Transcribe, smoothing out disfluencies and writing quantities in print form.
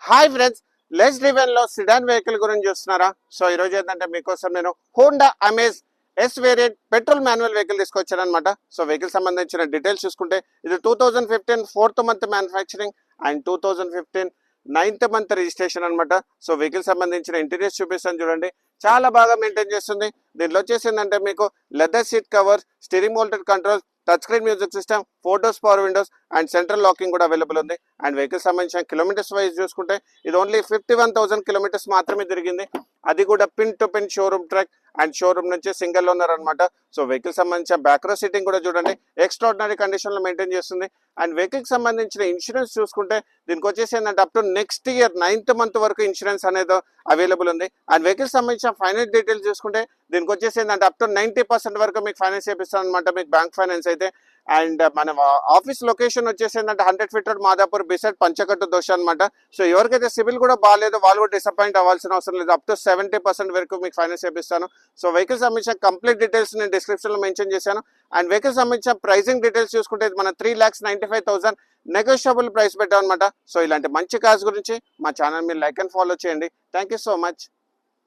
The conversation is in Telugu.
హాయ్ ఫ్రెండ్స్, లెస్ డ్రివెన్ లో సిడాన్ వెహికల్ గురించి చూస్తున్నారా? సో ఈ రోజు ఏంటంటే మీకోసం నేను Honda amaze yes variant petrol manual vehicle తీసుకొచ్చాను అనమాట. సో వెహికల్ సంబంధించిన డీటెయిల్స్ చూసుకుంటే ఇది 2015 4th month manufacturing and 2015 9th month registration అనమాట. సో వెహికల్ సంబంధించిన ఇంటీరియర్స్ చూపిస్తాను చూడండి, చాలా బాగా మెయింటైన్ చేస్తుంది. దీనిలో వచ్చేసి ఏంటంటే మీకు leather seat cover, steering moulded control, touch screen music system, 4 doors power windows and central locking కూడా అవైలబుల్ ఉంది. అండ్ వెహికల్ సంబంధించిన కిలోమీటర్స్ వైజ్ చూసుకుంటే ఇది ఓన్లీ 51,000 కిలోమీటర్స్ మాత్రమే తిరిగింది. అది కూడా pin to pin showroom track and showroom నుంచి సింగిల్ ఓనర్ అనమాట. సో వెహికల్ సంబంధించిన బ్యాక్ రో సీటింగ్ కూడా చూడండి, ఎక్స్ట్రాడినరీ కండిషన్ లో మెయింటైన్ చేస్తుంది. అండ్ వెహికల్ సంబంధించిన ఇన్సూరెన్స్ చూసుకుంటే దీనికి వచ్చేసి ఏంటంటే up to next year 9th month వరకు ఇన్సూరెన్స్ అనేది అవైలబుల్ ఉంది. అండ్ వెహికల్ సంబంధించిన ఫైనాన్స్ డీటెయిల్స్ చూసుకుంటే దీనికి వచ్చేసి ఏంటంటే అప్ టు 90% వరకు మీకు ఫైనాన్స్ చేపిస్తాను అనమాట, మీకు బ్యాంక్ ఫైనాన్స్ అయితే. అండ్ మన ఆఫీస్ లొకేషన్ వచ్చేసి ఏంటంటే 100 feet road, Madhapur, beside Panchakattu dosa అనమాట. సో ఎవరికైతే సివిల్ కూడా బాగాలేదో వాళ్ళు కూడా డిసప్పాయింట్ అవ్వాల్సిన అవసరం లేదు. అప్ టు 70% వరకు మీకు ఫైనాన్స్ చేపిస్తాను. సో వెహికల్ సంబంధించిన కంప్లీట్ డీటెయిల్స్ నేను డిస్క్రిప్షన్ లో మెన్షన్ చేశాను. అండ్ వెహికల్ సంబంధించిన ప్రైసింగ్ డీటెయిల్స్ చూసుకుంటే మన 3,95,000 నెగోషియబుల్ ప్రైస్ పెట్టామన్నమాట. సో ఇలాంటి మంచి కార్స్ గురించి మా ఛానల్ మీరు లైక్ అండ్ ఫాలో చేయండి. Thank you so much.